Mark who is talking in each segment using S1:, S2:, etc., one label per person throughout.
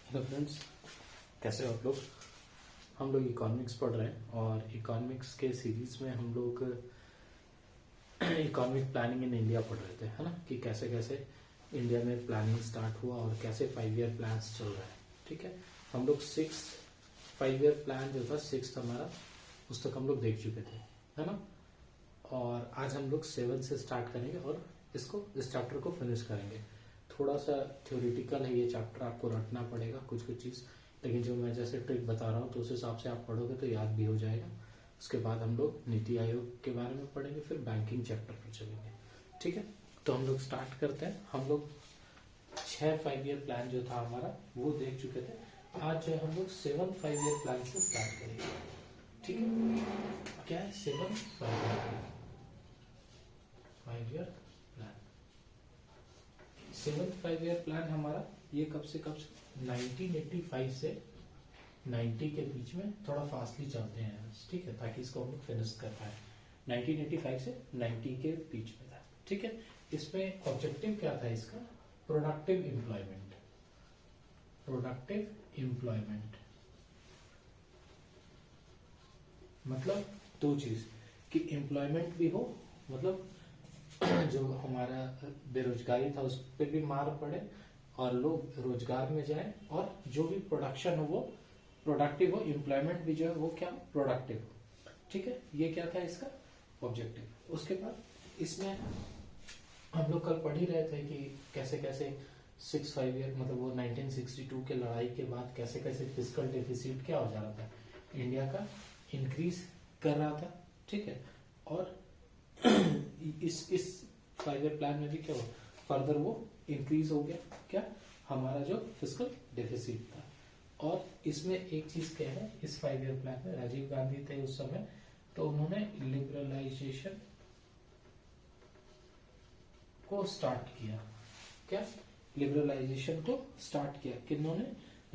S1: Hello friends, कैसे हो आप लोग। हम लोग इकोनॉमिक्स पढ़ रहे हैं और इकोनॉमिक्स के सीरीज में हम लोग इकोनॉमिक प्लानिंग इन इंडिया पढ़ रहे थे, है ना, कि कैसे कैसे इंडिया में प्लानिंग स्टार्ट हुआ और कैसे 5 ईयर प्लान्स चल रहा है। ठीक है, हम लोग 5 ईयर प्लान जो था 6 हमारा, उस तक हम लोग देख चुके थे, है ना। और आज हम लोग 7 से स्टार्ट करेंगे और इस चैप्टर को फिनिश करेंगे। थोड़ा सा थ्योरेटिकल है ये चैप्टर, आपको रटना पड़ेगा कुछ कुछ चीज़, लेकिन जो मैं जैसे ट्रिक बता रहा हूँ तो उस हिसाब से आप पढ़ोगे तो याद भी हो जाएगा। उसके बाद हम लोग नीति आयोग के बारे में पढ़ेंगे, फिर बैंकिंग चैप्टर पर चलेंगे। ठीक है, तो हम लोग स्टार्ट करते हैं। हम लोग 5 ईयर प्लान जो था हमारा वो देख चुके थे। आज जो है हम लोग 5 ईयर प्लान से स्टार्ट करेंगे। ठीक है, क्या है 5 ईयर प्लान। 5 ईयर प्लान हमारा ये कब से 1985 से 90 के बीच में, थोड़ा फास्टली चलते हैं, ठीक है, ताकि इसको हम लोग फिनिश कर पाए। 1985 से 90 के बीच में था। ठीक है, इसमें ऑब्जेक्टिव क्या था इसका? Productive employment. मतलब दो चीज, कि एम्प्लॉयमेंट भी हो, मतलब जो हमारा बेरोजगारी था उस पर भी मार पड़े और लोग रोजगार में जाए, और जो भी प्रोडक्शन हो वो प्रोडक्टिव हो, एम्प्लॉयमेंट भी जो है वो क्या प्रोडक्टिव हो। ठीक है, ये क्या था इसका ऑब्जेक्टिव। उसके बाद इसमें हम लोग कल पढ़ ही रहे थे कि कैसे कैसे 5 ईयर, मतलब वो 1962 के लड़ाई के बाद कैसे कैसे फिस्कल डेफिसिट क्या हो जा रहा था, इंडिया का इंक्रीज कर रहा था। ठीक है, और इस 5 ईयर प्लान में भी क्या हुआ, फर्दर वो इंक्रीज हो गया, क्या हमारा जो फिस्कल डेफिसिट था। और इसमें एक चीज क्या है, इस 5 ईयर प्लान में राजीव गांधी थे उस समय, तो उन्होंने लिबरलाइजेशन को स्टार्ट किया। क्या लिबरलाइजेशन को स्टार्ट किया किन्होंने?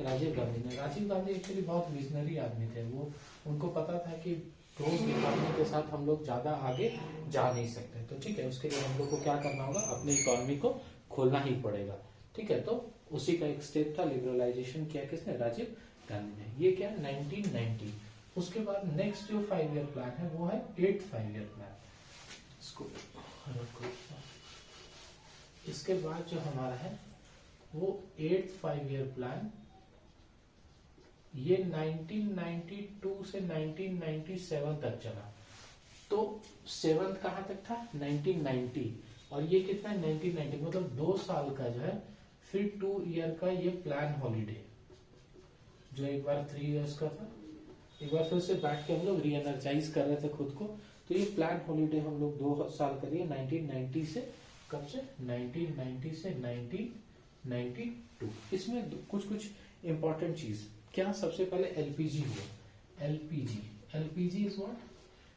S1: राजीव गांधी ने। राजीव गांधी एक्चुअली बहुत विजनरी आदमी थे। वो उनको पता था कि क्लोज इकोनॉमी के साथ हम लोग ज्यादा आगे जा नहीं सकते, तो ठीक है, उसके लिए हम लोग को क्या करना होगा, अपनी इकोनॉमी को खोलना ही पड़ेगा। ठीक है, तो उसी का एक स्टेप था, लिबरलाइजेशन किया किसने? राजीव गांधी ने। ये क्या 1990। उसके बाद नेक्स्ट जो 5 ईयर प्लान है वो है 8th 5 ईयर प्लान। इसको इसके बाद जो हमारा है वो 8th 5 ईयर प्लान, ये 1992 से 1997 तक चला। तो 7th कहां तक था? 1990। और ये कितना है? 1990, मतलब 2 साल का जो है, फिर 2 ईयर का ये प्लान हॉलीडे, जो एक बार 3 इयर्स का था, एक बार फिर से बैठ के हम लोग री एनर्जाइज कर रहे थे खुद को। तो ये प्लान हॉलीडे हम लोग 2 साल करिए, 1990 से, कब से? 1990 से 1992। इसमें कुछ कुछ इंपॉर्टेंट चीज क्या, सबसे पहले एलपीजी हुआ। LPG is what?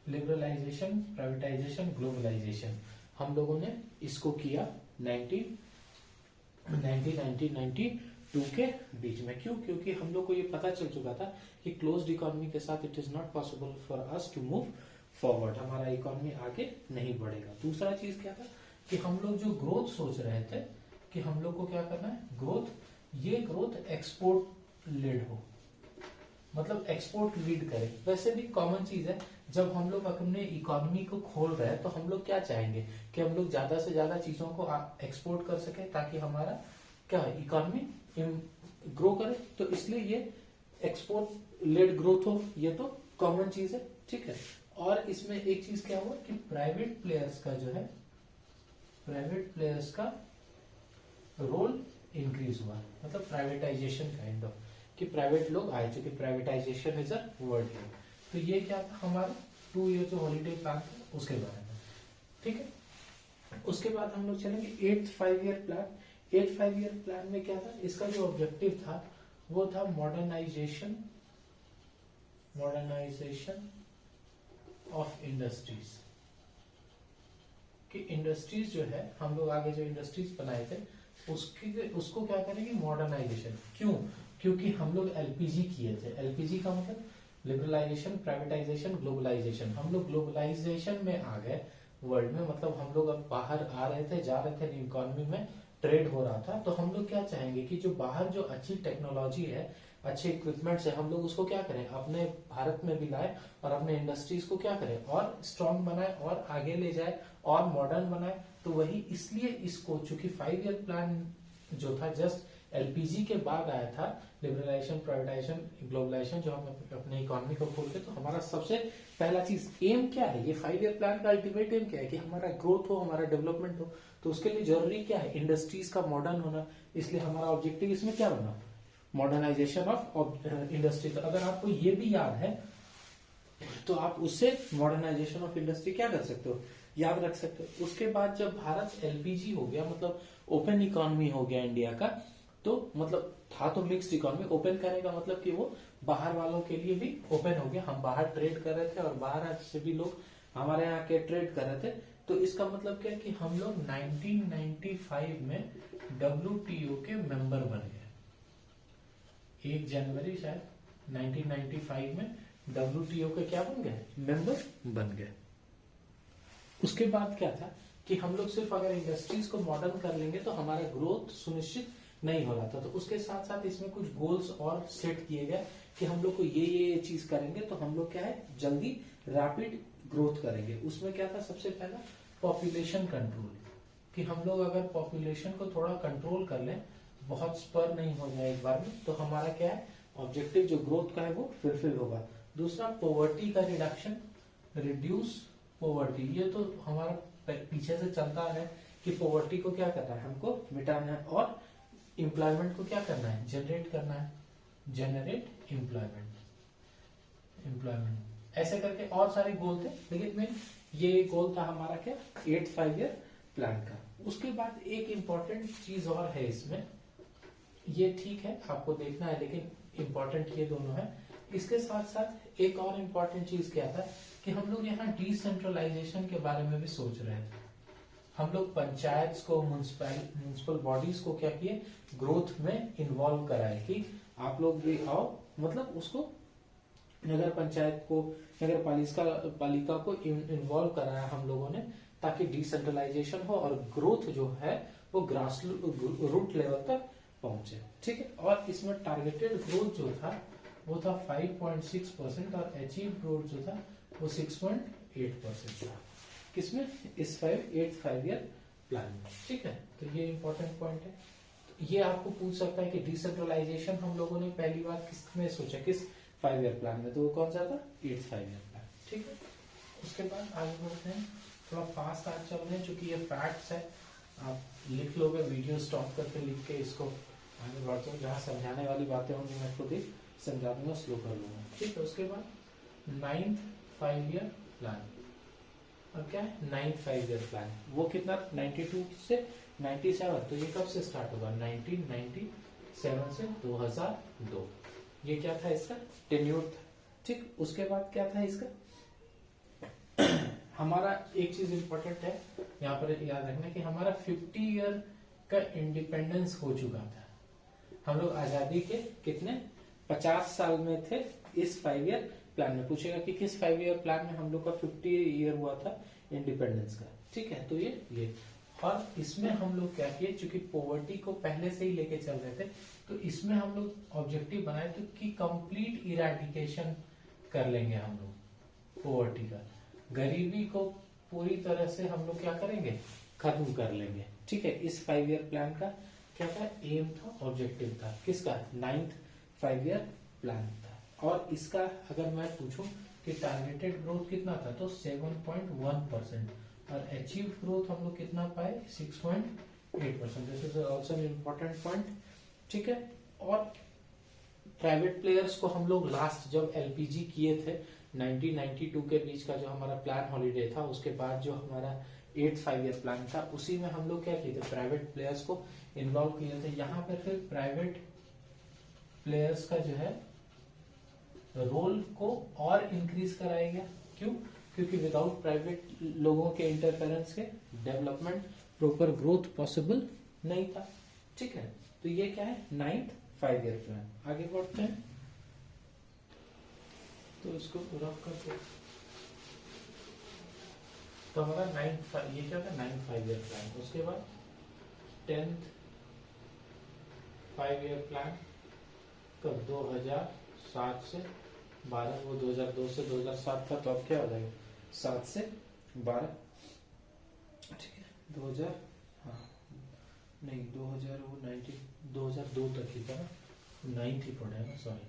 S1: Liberalisation, privatisation, globalisation. हम लोगों ने इसको किया 1992 के बीच में। क्यों? क्योंकि हम लोग को ये पता चल चुका था कि क्लोज्ड इकोनॉमी के साथ it is not possible for us to move forward, हमारा इकोनॉमी आगे नहीं बढ़ेगा। दूसरा चीज क्या था कि हम लोग जो ग्रोथ सोच रहे थे कि हम लोग को क्या करना है, ग्रोथ, ये ग्रोथ एक्सपोर्ट लेड हो, मतलब एक्सपोर्ट लीड करे। वैसे भी कॉमन चीज है, जब हम लोग अपने इकोनॉमी को खोल रहे हैं तो हम लोग क्या चाहेंगे कि हम लोग ज्यादा से ज्यादा चीजों को एक्सपोर्ट कर सके, ताकि हमारा क्या है, इकोनॉमी ग्रो करे। तो इसलिए ये एक्सपोर्ट लेड ग्रोथ हो, ये तो कॉमन चीज है। ठीक है, और इसमें एक चीज क्या हुआ कि प्राइवेट प्लेयर्स का जो है, प्राइवेट प्लेयर्स का रोल इंक्रीज हुआ, मतलब प्राइवेटाइजेशन काइंड ऑफ, कि प्राइवेट लोग आए, चूंकि प्राइवेटाइजेशन इज अ वर्ड है। तो ये क्या था हमारा 2 ईयर जो हॉलीडे प्लान था उसके बारे में। ठीक है, उसके बाद हम लोग चलेंगे 8th 5 year plan. 8th 5 year plan में क्या था, इसका जो ऑब्जेक्टिव था वो था मॉडर्नाइजेशन ऑफ इंडस्ट्रीज। कि इंडस्ट्रीज जो है, हम लोग आगे जो इंडस्ट्रीज बनाए थे उसको क्या करेंगे, मॉडर्नाइजेशन। क्यों? क्योंकि हम लोग एलपीजी किए थे। एलपीजी का मतलब लिबरलाइजेशन, प्राइवेटाइजेशन, ग्लोबलाइजेशन। हम लोग ग्लोबलाइजेशन में आ गए वर्ल्ड में, मतलब हम लोग अब बाहर आ रहे थे, जा रहे थे इकोनॉमी में, ट्रेड हो रहा था, तो हम लोग क्या चाहेंगे कि जो बाहर जो अच्छी टेक्नोलॉजी है, अच्छे इक्विपमेंट्स है, हम लोग उसको क्या करें, अपने भारत में भी लाए और अपने इंडस्ट्रीज को क्या करें और स्ट्रांग बनाए और आगे ले जाए और मॉडर्न बनाए। तो वही इसलिए इसको, चूंकि 5 ईयर प्लान जो था जस्ट एलपीजी के बाद आया था, लिबरलाइजेशन, प्राइवेटाइजेशन, ग्लोबलाइजेशन, जो हम अपने इकोनॉमी को खोलते, तो हमारा सबसे पहला चीज एम क्या है, ये 5 ईयर प्लान का अल्टीमेट एम क्या है कि हमारा ग्रोथ हो, हमारा डेवलपमेंट हो। तो उसके लिए जरूरी क्या है, इंडस्ट्रीज का मॉडर्न होना। इसलिए हमारा ऑब्जेक्टिव इसमें क्या बना, मॉडर्नाइजेशन ऑफ इंडस्ट्री। तो अगर आपको ये भी याद है तो आप उससे मॉडर्नाइजेशन ऑफ इंडस्ट्री क्या कर सकते हो, याद रख सकते हो। उसके बाद जब भारत एलपीजी हो गया, मतलब ओपन इकोनॉमी हो गया इंडिया का, तो मतलब था तो मिक्स्ड इकोनॉमी, ओपन करेगा मतलब कि वो बाहर वालों के लिए भी ओपन हो गया। हम बाहर ट्रेड कर रहे थे और बाहर से भी लोग हमारे यहाँ के ट्रेड कर रहे थे। तो इसका मतलब क्या है कि हम लोग 1995 में डब्ल्यूटीओ के मेंबर बन गए। 1 जनवरी शायद 1995 में डब्ल्यूटीओ के क्या बन गए, मेंबर बन गए। उसके बाद क्या था कि हम लोग सिर्फ अगर इंडस्ट्रीज को मॉडर्न कर लेंगे तो हमारा ग्रोथ सुनिश्चित नहीं हो रहा था। तो उसके साथ साथ इसमें कुछ गोल्स और सेट किए गए कि हम लोग को ये चीज करेंगे तो हम लोग क्या है, जल्दी रैपिड ग्रोथ करेंगे। उसमें क्या था, सबसे पहला पॉपुलेशन कंट्रोल, कि हम लोग अगर पॉपुलेशन को थोड़ा कंट्रोल कर लें, बहुत स्पर नहीं हो जाए एक बार में, तो हमारा क्या है, ऑब्जेक्टिव जो ग्रोथ का है वो फुलफिल होगा। दूसरा पॉवर्टी का रिडक्शन, रिड्यूस पॉवर्टी, ये तो हमारा पीछे से चलता है कि पॉवर्टी को क्या करना है, हमको मिटाना है, और एम्प्लॉयमेंट को क्या करना है, जनरेट करना है, जनरेट एम्प्लॉयमेंट, ऐसे करके और सारे गोल थे। लेकिन मेन ये गोल था हमारा क्या, 8 5 ईयर प्लान का। उसके बाद एक इंपॉर्टेंट चीज और है इसमें, ये ठीक है आपको देखना है लेकिन इंपॉर्टेंट ये दोनों है। इसके साथ साथ एक और इम्पोर्टेंट चीज क्या था कि हम लोग यहाँ डिसेंट्रलाइजेशन के बारे में भी सोच रहे थे। हम लोग पंचायत को, म्यूनिसिपल बॉडीज को क्या किए, ग्रोथ में इन्वॉल्व कराए कि आप लोग भी आओ, मतलब उसको नगर पंचायत को, नगर पालिका को इन्वॉल्व कराया हम लोगों ने, ताकि डिसेंट्रलाइजेशन हो और ग्रोथ जो है वो ग्रास रूट लेवल तक पहुंचे। ठीक है, और इसमें टारगेटेड ग्रोथ जो था वो था 5.6% और अचीव ग्रोथ जो था वो 6.8% था। किसमें, इस 5 ईयर प्लान में। ठीक है, तो ये इंपॉर्टेंट पॉइंट है। ये आपको पूछ सकता है कि डिसेंट्रलाइजेशन हम लोगों ने पहली बार किसमें सोचा, किस 5 ईयर प्लान में, तो वो कौन सा था, 8th 5 ईयर प्लान। ठीक है, उसके बाद आगे बढ़ते हैं, थोड़ा फास्ट आज चल रहे हैं क्योंकि ये फैक्ट्स है, आप लिख लोगे, वीडियो स्टॉप करके लिख के इसको आगे बढ़ते हैं। जहाँ समझाने वाली बातें होंगी मैं खुद ही समझा दूंगा, स्लो कर लूंगा। ठीक है, उसके बाद 9th 5 ईयर प्लान, और क्या है 9th 5 ईयर प्लान, वो कितना 92 से 97, तो ये कब से स्टार्ट होगा, 1997 से 2002। ये क्या था इसका, टेन्योर था। ठीक, उसके बाद क्या था इसका हमारा एक चीज इंपॉर्टेंट है यहाँ पर याद रखना कि हमारा 50 ईयर का इंडिपेंडेंस हो चुका था। हम लोग आजादी के कितने 50 साल में थे इस 5 ईयर प्लान में। पूछेगा कि किस 5 ईयर प्लान में हम लोग का 50 ईयर हुआ था इंडिपेंडेंस का। ठीक है, तो ये और इसमें हम लोग क्या किए, चूंकि पॉवर्टी को पहले से ही लेके चल रहे थे, तो इसमें हम लोग ऑब्जेक्टिव बनाए थे कि कंप्लीट इरेडिकेशन कर लेंगे हम लोग पॉवर्टी का, गरीबी को पूरी तरह से हम लोग क्या करेंगे, खत्म कर लेंगे। ठीक है, इस 5 ईयर प्लान का क्या था, एम था, ऑब्जेक्टिव था, किसका 9th 5 ईयर प्लान था। और इसका अगर मैं पूछूं कि टारगेटेड ग्रोथ कितना था, तो 7.1%, और अचीव ग्रोथ हम लोग कितना पाए, 6.8%। This is also an important point. ठीक है, और प्राइवेट प्लेयर्स को हम लोग लास्ट जब एलपीजी किए थे 1992 के बीच का जो हमारा प्लान हॉलीडे था, उसके बाद जो हमारा 8th 5 ईयर प्लान था, उसी में हम लोग क्या किए थे, प्राइवेट प्लेयर्स को इन्वॉल्व किए थे। यहाँ पर फिर प्राइवेट प्लेयर्स का जो है रोल को और इंक्रीज कराया गया। क्यों, क्योंकि विदाउट प्राइवेट लोगों के इंटरफेरेंस के डेवलपमेंट, प्रॉपर ग्रोथ पॉसिबल नहीं था। ठीक है, तो ये क्या है 9th 5 ईयर प्लान। आगे बढ़ते हैं, तो इसको रफ करते, तो हमारा 9th ये क्या था 9th 5 ईयर प्लान। उसके बाद 10th 5 ईयर प्लान कब 2007 से 12, वो 2002 से 2007 था, तो अब क्या हो जाएगा 7 से 12, ठीक है 2000, हाँ नहीं 2000 वो 2002 तक ही था ना, 9th ही पढ़े ना सॉरी,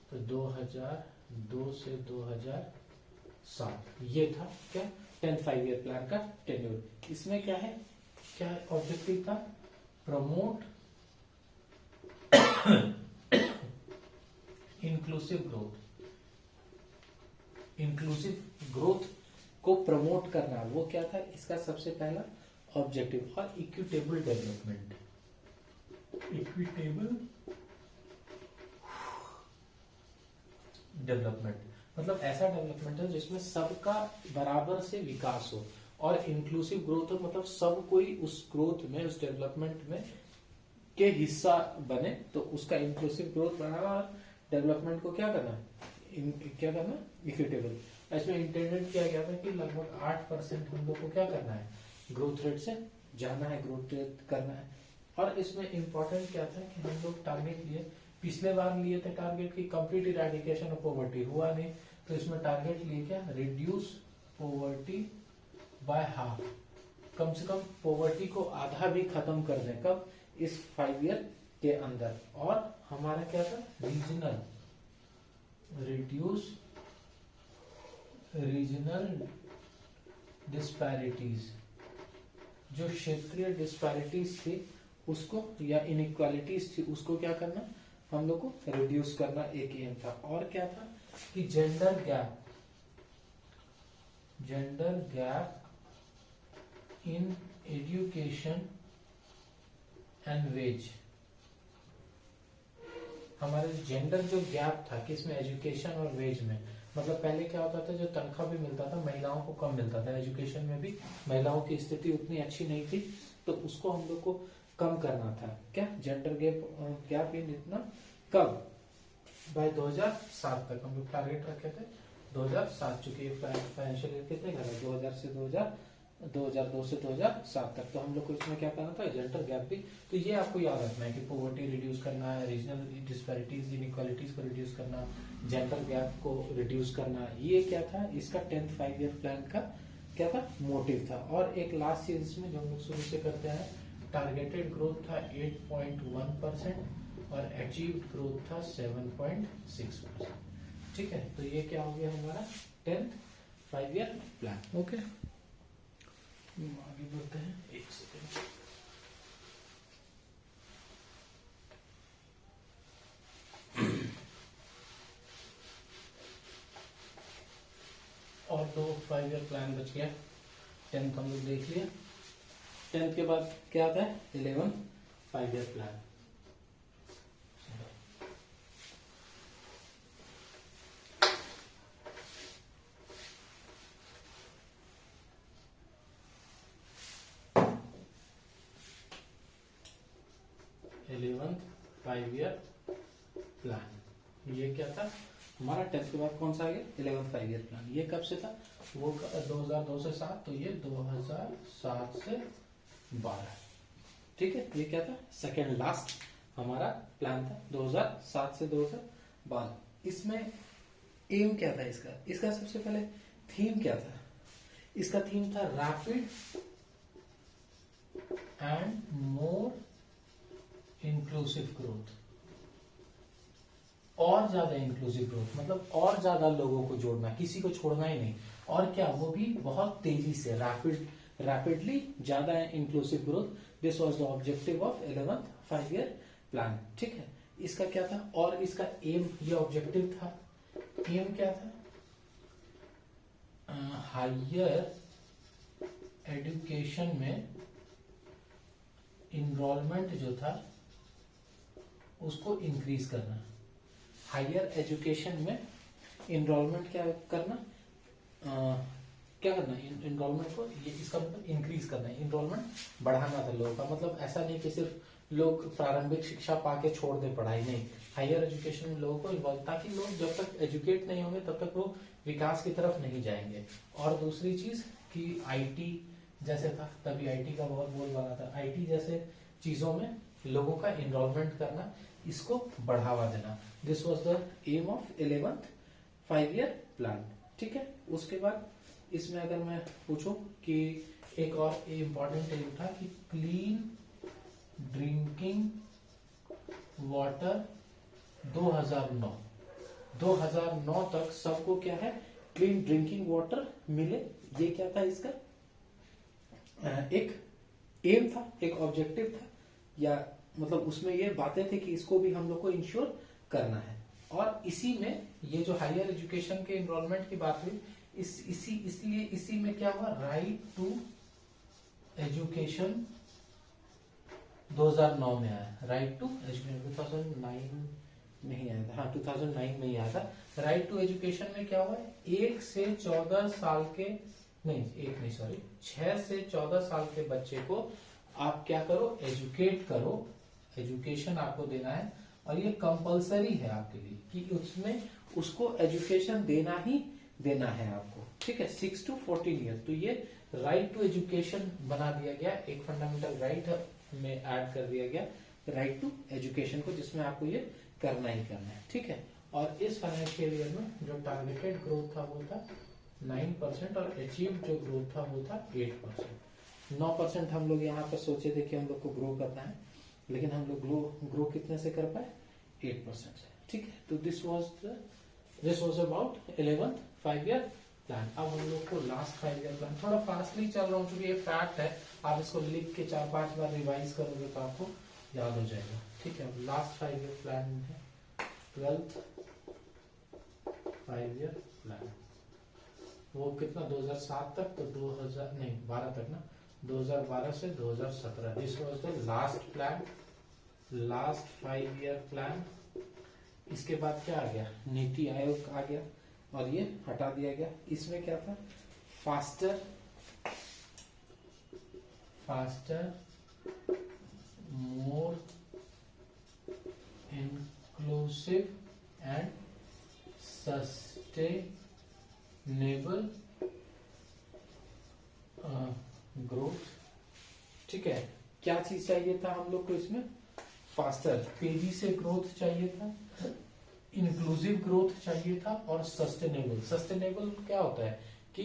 S1: तो 2002 से 2007 ये था क्या 10th 5 ईयर प्लान का टेन्योर। इसमें क्या है, क्या ऑब्जेक्टिव था, प्रमोट इंक्लूसिव ग्रोथ को प्रमोट करना, वो क्या था इसका सबसे पहला ऑब्जेक्टिव। और इक्विटेबल डेवलपमेंट, मतलब ऐसा डेवलपमेंट है जिसमें सबका बराबर से विकास हो, और इंक्लूसिव ग्रोथ हो मतलब सब कोई उस ग्रोथ में, उस डेवलपमेंट में के हिस्सा बने, तो उसका इंक्लूसिव ग्रोथ बढ़ाना और डेवलपमेंट को क्या करना, इक्विटेबल। इसमें इंटेंडेड किया गया था कि लगभग 8% हम लोग को क्या करना है, ग्रोथ रेट से जाना है, ग्रोथ रेट करना है। और इसमें इंपॉर्टेंट क्या था कि हम लोग टारगेट लिए, पिछले बार लिए थे टारगेट की कंप्लीट इरेडिकेशन ऑफ पॉवर्टी, हुआ नहीं, तो इसमें टारगेट लिए क्या, रिड्यूस पॉवर्टी बाय हाफ, कम से कम पॉवर्टी को आधा भी खत्म कर दें, कब, इस 5 ईयर के अंदर। और हमारा क्या था, रीजनल, रिड्यूस रीजनल डिस्पैरिटीज, जो क्षेत्रीय डिस्पैरिटीज थी उसको, या इनइक्वालिटीज थी उसको क्या करना, हम लोग को रिड्यूस करना एक एम था। और क्या था कि gender gap in education and wage, हमारे जेंडर जो गैप था किसमें, एजुकेशन और वेज में, मतलब पहले क्या होता था, जो तनख्वाह भी मिलता था महिलाओं को कम मिलता था, एजुकेशन में भी महिलाओं की स्थिति उतनी अच्छी नहीं थी, तो उसको हम लोग को कम करना था, क्या, जेंडर गैप इन इतना, कब, बाय 2007 तक हम लोग टारगेट रखे थे, 2007, चूंकि फाइनेंशियल ईयर कितने का था, 2002 से 2007 तक, तो हम लोग को इसमें क्या करना था, जेंडर गैप भी। तो ये आपको याद रखना है कि पॉवर्टी रिड्यूस करना है, रीजनल डिस्पैरिटीज इनइक्वालिटीज को रिड्यूस करना, जेंडर गैप को रिड्यूस करना, ये क्या था इसका 10th 5 ईयर प्लान का क्या था, मोटिव था। और एक लास्ट चीज इसमें जो हम लोग शुरू से करते हैं, टारगेटेड ग्रोथ था 8.1% और अचीव्ड ग्रोथ था 7.6%, ठीक है। तो ये क्या हो गया हमारा 10th 5 ईयर प्लान। ओके, आगे बढ़ते हैं, एक सेकेंड। और तो 5 ईयर प्लान बच गया, 10th हम लोग देख लिया, 10th के बाद क्या आता है, 11th 5 ईयर प्लान। प्लान ये क्या था हमारा, 10th के बाद कौन सा आ गया, 11th 5 ईयर प्लान। ये कब से था, वो 2002 से 7, तो ये 2007 से 12, ठीक है। ये क्या था, सेकेंड लास्ट हमारा प्लान था, 2007 से 2012। इसमें एम क्या था इसका सबसे पहले थीम क्या था, इसका थीम था rapid and more inclusive growth, और ज्यादा इंक्लूसिव ग्रोथ, मतलब और ज्यादा लोगों को जोड़ना, किसी को छोड़ना ही नहीं, और क्या, वो भी बहुत तेजी से, रैपिडली ज्यादा inclusive growth. This was the objective of 11th 5 year plan, ठीक है। इसका क्या था, और इसका एम, ये ऑब्जेक्टिव था, एम क्या था, हायर एजुकेशन में इनरोलमेंट जो था उसको इंक्रीज करना, हायर एजुकेशन में इनरोलमेंट क्या करना, क्या करना, इनरोलमेंट को, ये इसका मतलब इंक्रीज करना है, इनरोलमेंट बढ़ाना था लोगों का, मतलब ऐसा नहीं कि सिर्फ लोग प्रारंभिक शिक्षा पाके छोड़ दे पढ़ाई, नहीं, हायर एजुकेशन में लोगों को इन्वॉल्व, ताकि लोग जब तक एजुकेट नहीं होंगे तब तक वो विकास की तरफ नहीं जाएंगे। और दूसरी चीज कि आईटी जैसे था, तभी आईटी का बहुत बोल बना था, आईटी जैसे चीजों में लोगों का इन्वॉल्वमेंट करना, इसको बढ़ावा देना। This was the aim of 11th 5 year plan. ठीक है, उसके बाद इसमें अगर मैं पूछूं कि एक और इम्पोर्टेंट एम था कि क्लीन ड्रिंकिंग वाटर 2009 तक सबको क्या है, क्लीन ड्रिंकिंग वाटर मिले। ये क्या था इसका एक एम था, एक ऑब्जेक्टिव था, या मतलब उसमें ये बातें थी कि इसको भी हम लोग को इंश्योर करना है। और इसी में ये जो हायर एजुकेशन के एनरोलमेंट की बात हुई, इसलिए इसी में क्या हुआ, राइट टू एजुकेशन 2009 में आया। राइट टू एजुकेशन 2009 नहीं आया था, हाँ 2009 में ही आया था। राइट टू एजुकेशन में क्या हुआ, 1 से 14 साल के नहीं 6 से 14 साल के बच्चे को आप क्या करो, एजुकेट करो, एजुकेशन आपको देना है। और ये कंपलसरी है आपके लिए कि उसमें उसको एजुकेशन देना ही देना है आपको। ठीक है, 6 to 14 ईयर। तो ये राइट टू एजुकेशन बना दिया गया, एक फंडामेंटल राइट में ऐड कर दिया गया राइट टू एजुकेशन को, जिसमें आपको ये करना ही करना है। ठीक है, और इस फाइनेंशियल ईयर में जो टारगेटेड ग्रोथ था वो था 9% और अचीव जो ग्रोथ था वो था 8%। 9% हम लोग यहाँ पर सोचे थे कि हम लोग को ग्रो करना है, लेकिन हम लोग ग्रो कितने से कर पाए, 8% से। ठीक है, तो this was about 11th 5 year plan. अब हम लोग को लास्ट 5 ईयर प्लान, थोड़ा फास्टली चल रहा हूँ क्योंकि ये फैक्ट है, आप इसको लिख के 4-5 बार रिवाइज करोगे तो आपको याद हो जाएगा। ठीक है, लास्ट 5 ईयर प्लान है 12th 5 ईयर प्लान। वो कितना 2007 तक, तो 12 तक ना, 2012 से 2017। This was the last plan, last 5 year plan. इसके बाद क्या आ गया, नीति आयोग आ गया और ये हटा दिया गया। इसमें क्या था, faster more inclusive and sustainable growth. ठीक है, क्या चीज चाहिए था हम लोग को इसमें, फास्टर, तेजी से ग्रोथ चाहिए था, इंक्लूसिव ग्रोथ चाहिए था, और सस्टेनेबल। सस्टेनेबल क्या होता है कि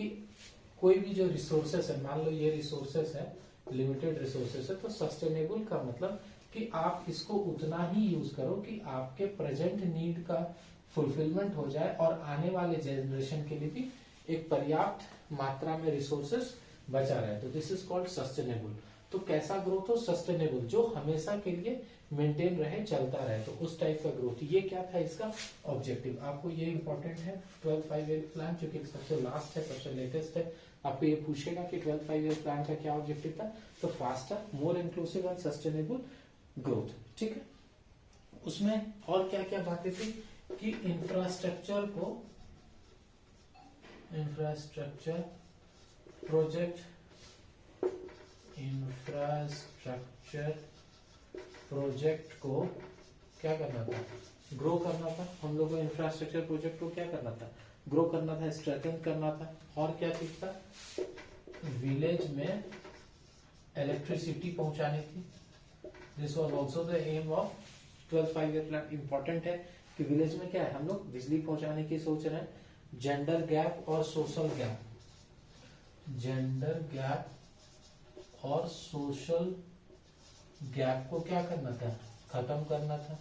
S1: कोई भी जो रिसोर्सेस है, मान लो ये रिसोर्सेस है, लिमिटेड रिसोर्सेस है, तो सस्टेनेबल का मतलब कि आप इसको उतना ही यूज करो कि आपके प्रेजेंट नीड का फुलफिलमेंट हो जाए और आने वाले जनरेशन के लिए भी एक पर्याप्त मात्रा में रिसोर्सेस बचा रहे। तो दिस इज कॉल्ड सस्टेनेबल। तो कैसा ग्रोथ हो, सस्टेनेबल, जो हमेशा के लिए मेंटेन रहे, चलता रहे, तो उस टाइप का ग्रोथ। ये क्या था इसका ऑब्जेक्टिव, आपको ये इंपॉर्टेंट है 12th 5 ईयर प्लान, जो कि सबसे लास्ट है, सबसे लेटेस्ट है। आपको ये पूछेगा कि 12th 5 ईयर प्लान का क्या ऑब्जेक्टिव था, तो faster, more inclusive and sustainable growth. ठीक है, उसमें और क्या क्या बातें थी कि इंफ्रास्ट्रक्चर प्रोजेक्ट को क्या करना था, ग्रो करना था। हम लोगों को इंफ्रास्ट्रक्चर प्रोजेक्ट को क्या करना था, ग्रो करना था, स्ट्रेंथन करना था। और क्या चीज था, विलेज में इलेक्ट्रिसिटी पहुंचाने की। This was also the aim of 12th 5 year plan. Important है कि विलेज में क्या है, हम लोग बिजली पहुंचाने की सोच रहे हैं। जेंडर गैप और सोशल गैप, जेंडर गैप और सोशल गैप को क्या करना था, खत्म करना था,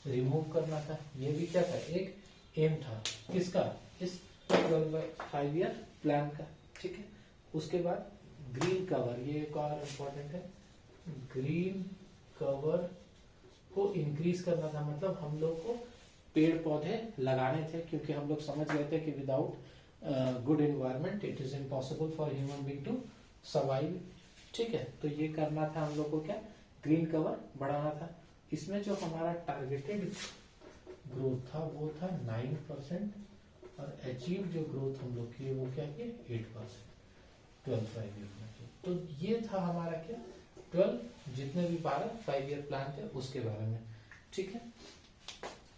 S1: रिमूव करना था। ये भी क्या था, एक एम था किसका, इस 12th 5 ईयर प्लान का। ठीक है, उसके बाद ग्रीन कवर, ये एक और इम्पोर्टेंट है, ग्रीन कवर को इंक्रीज करना था। मतलब हम लोग को पेड़ पौधे लगाने थे, क्योंकि हम लोग समझ गए थे कि without good environment it is impossible for human being to survive. ठीक है, तो ये करना था हम लोग को, क्या ग्रीन कवर बढ़ाना था। इसमें जो हमारा टारगेटेड ग्रोथ था वो था 9% और अचीव जो ग्रोथ हम लोग किए वो क्या किए, 8%। 12th 5 year plan. तो ये था हमारा क्या, 12 जितने भी 12 5 ईयर प्लान थे उसके बारे में। ठीक है,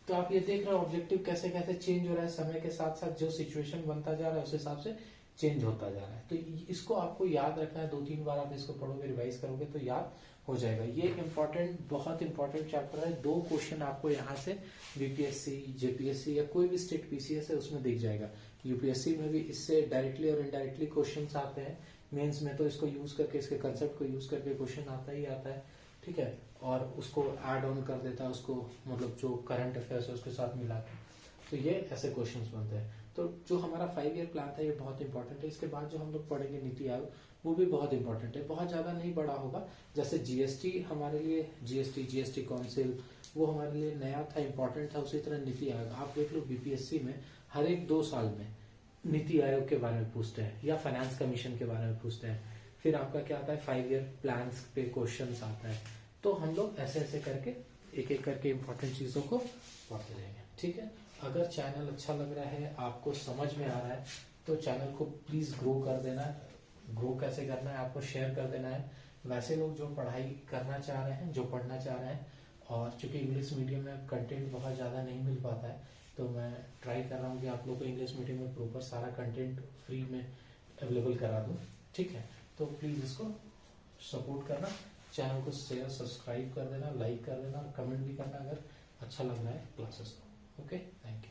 S1: तो आप ये देख रहे हो ऑब्जेक्टिव कैसे कैसे चेंज हो रहा है समय के साथ साथ, जो सिचुएशन बनता जा रहा है उस हिसाब से चेंज होता जा रहा है। तो इसको आपको याद रखना है, 2-3 बार आप इसको पढ़ोगे, रिवाइज करोगे तो याद हो जाएगा। ये इम्पोर्टेंट, बहुत इंपॉर्टेंट चैप्टर है। 2 क्वेश्चन आपको यहाँ से बीपीएससी, जेपीएससी या कोई भी स्टेट पीसीएस है उसमें दिख जाएगा। यूपीएससी में भी इससे डायरेक्टली और इनडायरेक्टली क्वेश्चंस आते हैं। मेंस में तो इसको यूज करके, इसके कंसेप्ट को यूज करके क्वेश्चन आता ही आता है, ठीक है, और उसको ऐड ऑन कर देता है, उसको मतलब जो करंट अफेयर्स है उसके साथ मिला के, तो ये ऐसे क्वेश्चंस बनते हैं। तो जो हमारा 5 ईयर प्लान था ये बहुत इंपॉर्टेंट है। इसके बाद जो हम लोग पढ़ेंगे नीति आयोग, वो भी बहुत इंपॉर्टेंट है। बहुत ज्यादा नहीं बड़ा होगा, जैसे जीएसटी हमारे लिए, जीएसटी काउंसिल वो हमारे लिए नया था, इंपॉर्टेंट था, उसी तरह नीति आयोग। आप देख लो बीपीएससी में हर एक 2 साल में नीति आयोग के बारे में पूछते हैं या फाइनेंस कमीशन के बारे में पूछते हैं। फिर आपका क्या आता है, 5 ईयर प्लान पे क्वेश्चन आता है। तो हम लोग ऐसे ऐसे करके एक एक करके इंपॉर्टेंट चीजों को पढ़ते रहेंगे, ठीक है। अगर चैनल अच्छा लग रहा है, आपको समझ में आ रहा है, तो चैनल को प्लीज ग्रो कर देना है। ग्रो कैसे करना है, आपको शेयर कर देना है। वैसे लोग जो पढ़ाई करना चाह रहे हैं, जो पढ़ना चाह रहे हैं, और चूंकि इंग्लिश मीडियम में कंटेंट बहुत ज़्यादा नहीं मिल पाता है, तो मैं ट्राई कर रहा हूँ कि आप लोग को इंग्लिश मीडियम में प्रॉपर सारा कंटेंट फ्री में अवेलेबल करा दूँ, ठीक है। तो प्लीज़ इसको सपोर्ट करना, चैनल को शेयर सब्सक्राइब कर देना, लाइक कर देना, कमेंट भी करना अगर अच्छा लग रहा है क्लासेस को। Okay, thank you.